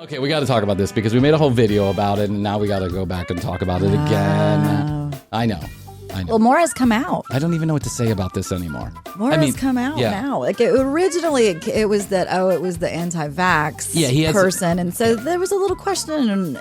Okay, we got to talk about this because we made a whole video about it, and now we got to go back and talk about it again. I know. Well, more has come out. I don't even know what to say about this anymore. More has come out now. Like originally, it was that it was the anti-vax person, and so there was a little question, and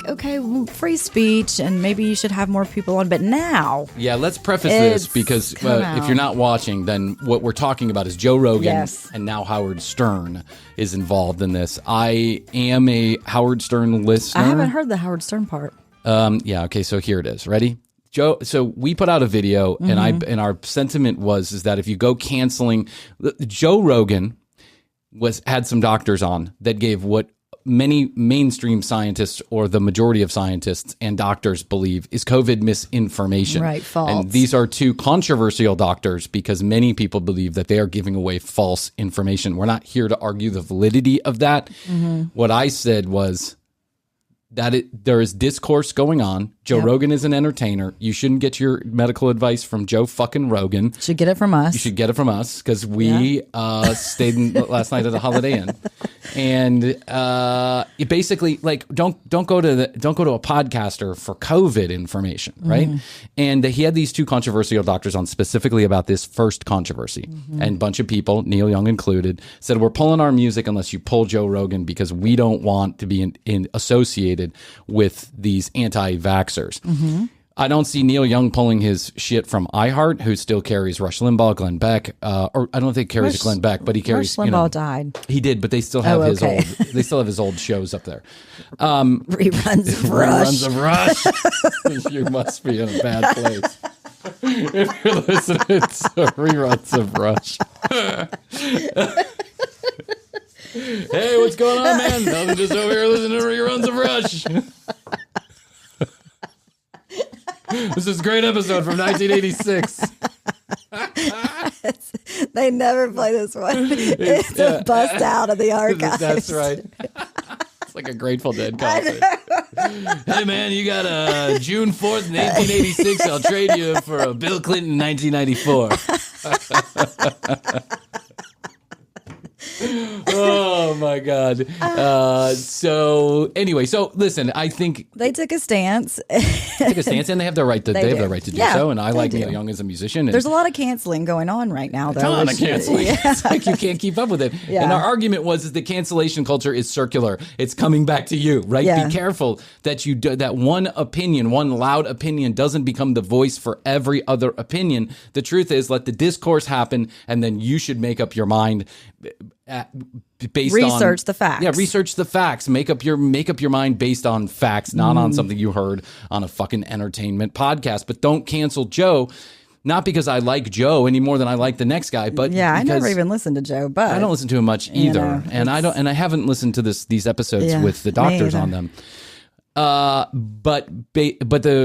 okay, well, free speech, and maybe you should have more people on. But now, let's preface this because if you're not watching, then what we're talking about is Joe Rogan and now Howard Stern is involved in this. I am a Howard Stern listener. I haven't heard the Howard Stern part. Okay, so here it is. Ready? Joe, so we put out a video, and our sentiment is that if you go canceling, Joe Rogan had some doctors on that gave what many mainstream scientists or the majority of scientists and doctors believe is COVID misinformation. Right, false. And these are two controversial doctors because many people believe that they are giving away false information. We're not here to argue the validity of that. What I said was that there is discourse going on. Joe Rogan is an entertainer. You shouldn't get your medical advice from Joe fucking Rogan. You should get it from us. You should get it from us because we stayed last night at a Holiday Inn, and it basically don't go to a podcaster for COVID information, right? And he had these two controversial doctors on specifically about this first controversy, and a bunch of people, Neil Young included, said we're pulling our music unless you pull Joe Rogan because we don't want to be associated with these anti-vaxxers. I don't see Neil Young pulling his shit from iHeart, who still carries Rush Limbaugh, Glenn Beck, or I don't think he carries Glenn Beck, but he carries. Rush Limbaugh died. He did, but they still have his old. They still have his old shows up there. Reruns of Rush. Reruns of Rush. You must be in a bad place if you're listening to reruns of Rush. Hey, what's going on, man? Nothing, just over here listening to reruns of Rush. This is a great episode from 1986. They never play this one. It's a bust out of the archives. That's right. It's like a Grateful Dead concert. Hey, man, you got June 4th, 1986. I'll trade you for a Bill Clinton 1994. Oh my God. So listen, I think they took a stance. And they have their right to they have their right to do so. And I like Neil Young as a musician. There's a lot of canceling going on right now, though. A ton of canceling. It's like you can't keep up with it. Yeah. And our argument was that cancellation culture is circular. It's coming back to you, right? Yeah. Be careful that that one opinion, one loud opinion, doesn't become the voice for every other opinion. The truth is, let the discourse happen, and then you should make up your mind. Research the facts. Yeah, research the facts. Make up your mind based on facts, not on something you heard on a fucking entertainment podcast. But don't cancel Joe. Not because I like Joe any more than I like the next guy, but I never even listened to Joe. But I don't listen to him much either, and I don't, and I haven't listened to these episodes with the doctors on them. But the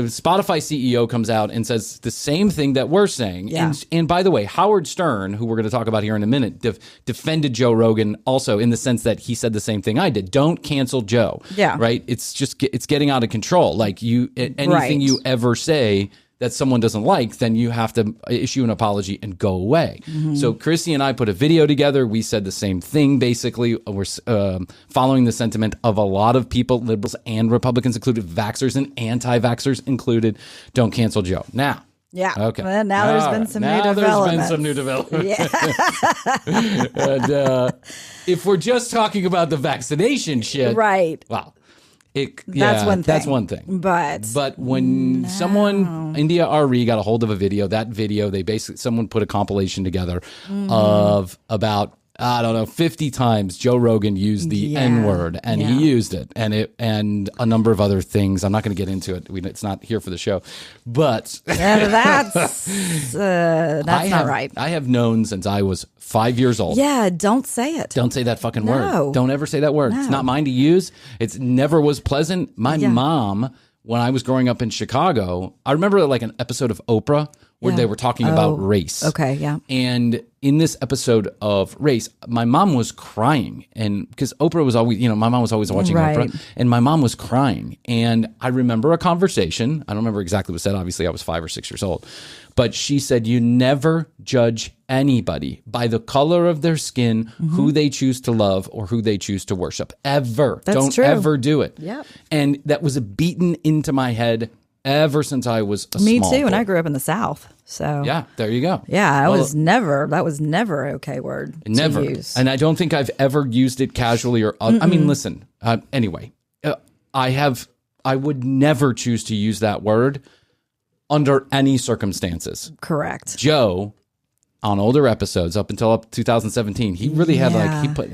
Spotify CEO comes out and says the same thing that we're saying. Yeah. And by the way, Howard Stern, who we're going to talk about here in a minute, defended Joe Rogan also in the sense that he said the same thing I did. Don't cancel Joe. Yeah. Right. It's getting out of control. Like anything you ever say that someone doesn't like, then you have to issue an apology and go away. So Krissy and I put a video together. We said the same thing, basically. We're following the sentiment of a lot of people, liberals and Republicans included, vaxxers and anti-vaxxers included. Don't cancel Joe. Now. Yeah. Okay. Well, now there's been some new developments. There's been some new developments. And if we're just talking about the vaccination shit. Right. Wow. That's one thing. But when someone, India RE, got a hold of a video, someone put a compilation together of about, I don't know, 50 times Joe Rogan used the N-word, and he used it, and a number of other things. I'm not going to get into it. It's not here for the show, but that's not right. I have known since I was 5 years old. Yeah, don't say it. Don't say that fucking word. Don't ever say that word. No. It's not mine to use. It never was pleasant. My mom, when I was growing up in Chicago, I remember like an episode of Oprah where they were talking about race. Okay, yeah. And in this episode of Race, my mom was crying, and because Oprah was always, my mom was always watching Oprah, and my mom was crying. And I remember a conversation. I don't remember exactly what was said. Obviously, I was 5 or 6 years old. But she said, you never judge anybody by the color of their skin, who they choose to love or who they choose to worship. Ever. Don't ever do it. Yep. And that was beaten into my head ever since I was a Me small too, boy. and I grew up in the South. So yeah, there you go. Yeah, that was never an okay word never. to use. And I don't think I've ever used it casually or I mean, listen, anyway, I would never choose to use that word under any circumstances. Correct. Joe, on older episodes up until 2017, he really had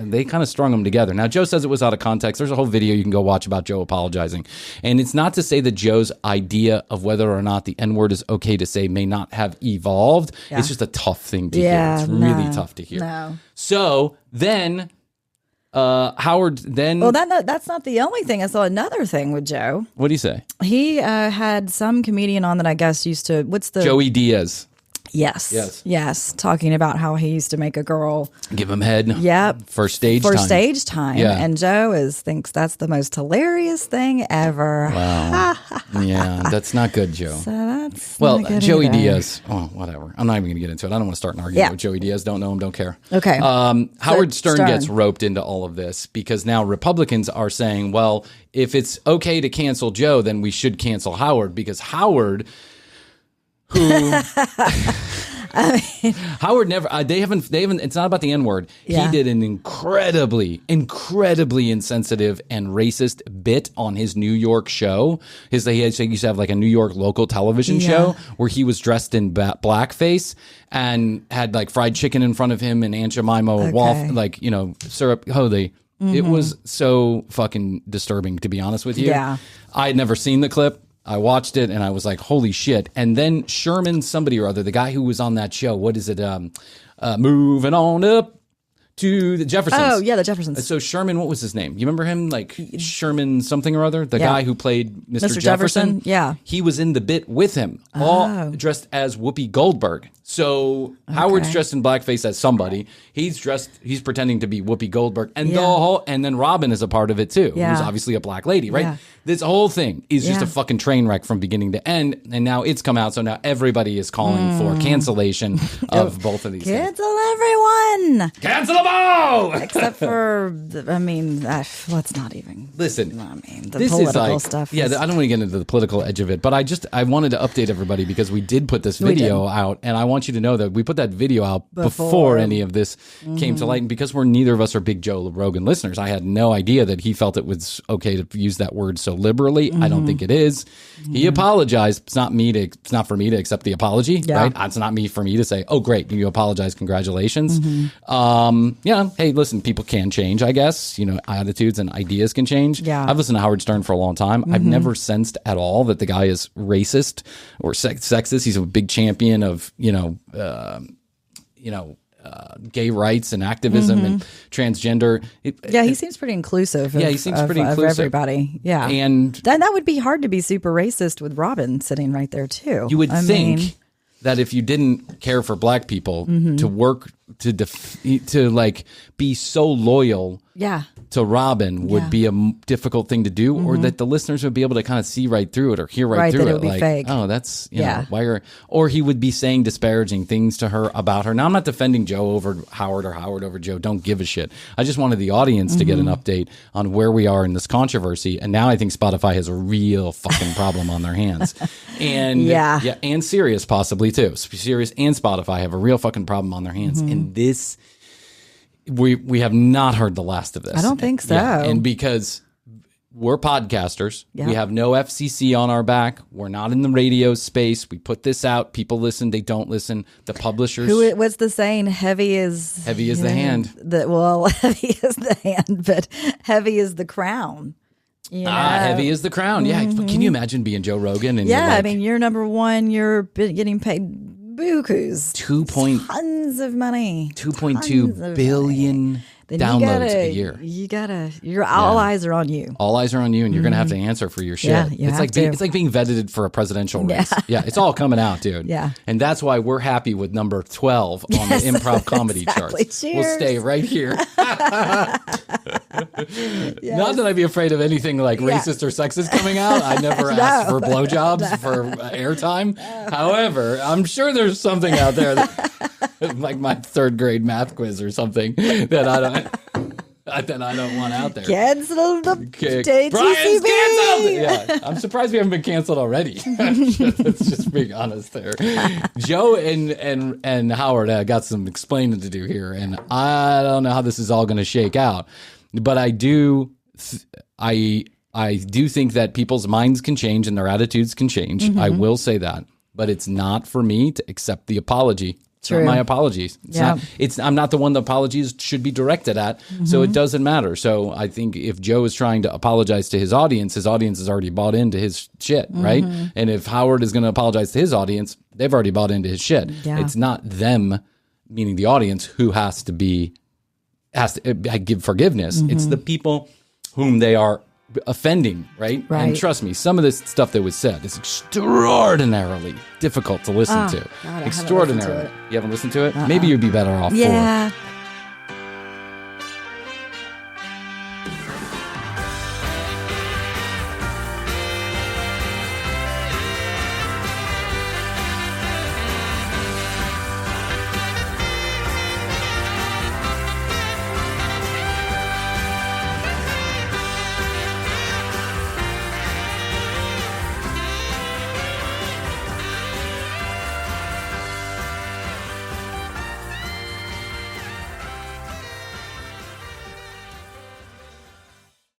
they kind of strung them together. Now, Joe says it was out of context. There's a whole video you can go watch about Joe apologizing. And it's not to say that Joe's idea of whether or not the N-word is okay to say may not have evolved. Yeah. It's just a tough thing to hear. It's really tough to hear. No. So then Howard then... Well, that's not the only thing. I saw another thing with Joe. What do you say? He had some comedian on that I guess used to... What's the... Joey Diaz. Yes. Talking about how he used to make a girl give him head. Yep. For stage time. Yeah. And Joe thinks that's the most hilarious thing ever. Wow. Yeah, that's not good, Joe. So that's Joey Diaz. Oh, whatever. I'm not even going to get into it. I don't want to start an argument with Joey Diaz. Don't know him. Don't care. Okay. Howard Stern gets roped into all of this because now Republicans are saying, well, if it's okay to cancel Joe, then we should cancel Howard because Howard... Howard never they haven't it's not about the N-word. He did an incredibly insensitive and racist bit on his New York show. He used to have like a New York local television show where he was dressed in blackface and had like fried chicken in front of him and Aunt Jemima syrup holy. It was so fucking disturbing, to be honest with you. Yeah. I had never seen the clip. I watched it and I was like, holy shit. And then Sherman, somebody or other, the guy who was on that show, what is it? Moving on up to the Jeffersons. Oh, yeah, the Jeffersons. So Sherman, what was his name? You remember him? Like Sherman something or other? The guy who played Mr. Jefferson? Yeah. He was in the bit with him, all dressed as Whoopi Goldberg. So Howard's dressed in blackface as somebody. He's pretending to be Whoopi Goldberg. And and then Robin is a part of it too, who's obviously a black lady, right? Yeah. This whole thing is just a fucking train wreck from beginning to end. And now it's come out, so now everybody is calling for cancellation of both of these things. Cancel everyone! Cancel them all! Except for, let's not even. Listen, the political stuff. Yeah, I don't want to get into the political edge of it, but I wanted to update everybody because we did put this video out, and I want you to know that we put that video out before any of this came to light. And because neither of us are big Joe Rogan listeners, I had no idea that he felt it was okay to use that word so liberally. I don't think it is. He apologized. It's not for me to accept the apology, right? It's not for me to say, oh, great, you apologize, congratulations. Hey, listen, people can change, I guess. Attitudes and ideas can change. Yeah. I've listened to Howard Stern for a long time. I've never sensed at all that the guy is racist or sexist. He's a big champion of, gay rights and activism and transgender. He seems pretty inclusive. He seems pretty inclusive of everybody. Yeah, and that would be hard to be super racist with Robin sitting right there too. You would think that if you didn't care for black people, to work to like be so loyal. To Robin would be a difficult thing to do, or that the listeners would be able to kind of see right through it or hear right through that it. It would be like, fake. Oh, that's or he would be saying disparaging things to her about her. Now, I'm not defending Joe over Howard or Howard over Joe. Don't give a shit. I just wanted the audience to get an update on where we are in this controversy. And now I think Spotify has a real fucking problem on their hands. And and Sirius possibly too. Sirius and Spotify have a real fucking problem on their hands. And this. We have not heard the last of this. I don't think so. And because we're podcasters, we have no FCC on our back. We're not in the radio space. We put this out. People listen. They don't listen. The publishers. What's the saying? Heavy is the hand. Heavy is the hand, but heavy is the crown. Heavy is the crown. Yeah. Can you imagine being Joe Rogan? And you're number one. You're getting paid bukus. Tons of money. 2.2 billion downloads a year. All eyes are on you. All eyes are on you, and you're going to have to answer for your shit. Yeah, it's like being vetted for a presidential race. Yeah, it's all coming out, dude. Yeah. And that's why we're happy with number 12 on the improv comedy charts. Cheers. We'll stay right here. Yes. Not that I'd be afraid of anything like racist or sexist coming out. I never asked for blowjobs for airtime. However, I'm sure there's something out there that, like my third grade math quiz or something that I don't want out there. Cancel the Bryan's canceled! Yeah, I'm surprised we haven't been canceled already. Let's just be honest there. Joe and Howard got some explaining to do here, and I don't know how this is all going to shake out. But I do think that people's minds can change and their attitudes can change. Mm-hmm. I will say that. But it's not for me to accept the apology. It's not my apologies. I'm not the one the apologies should be directed at, so it doesn't matter. So I think if Joe is trying to apologize to his audience has already bought into his shit, right? And if Howard is going to apologize to his audience, they've already bought into his shit. Yeah. It's not them, meaning the audience, who has to give forgiveness. It's the people whom they are offending, right? And trust me, some of this stuff that was said is extraordinarily difficult to listen to. God, extraordinarily. You haven't listened to it? Maybe you'd be better off for it.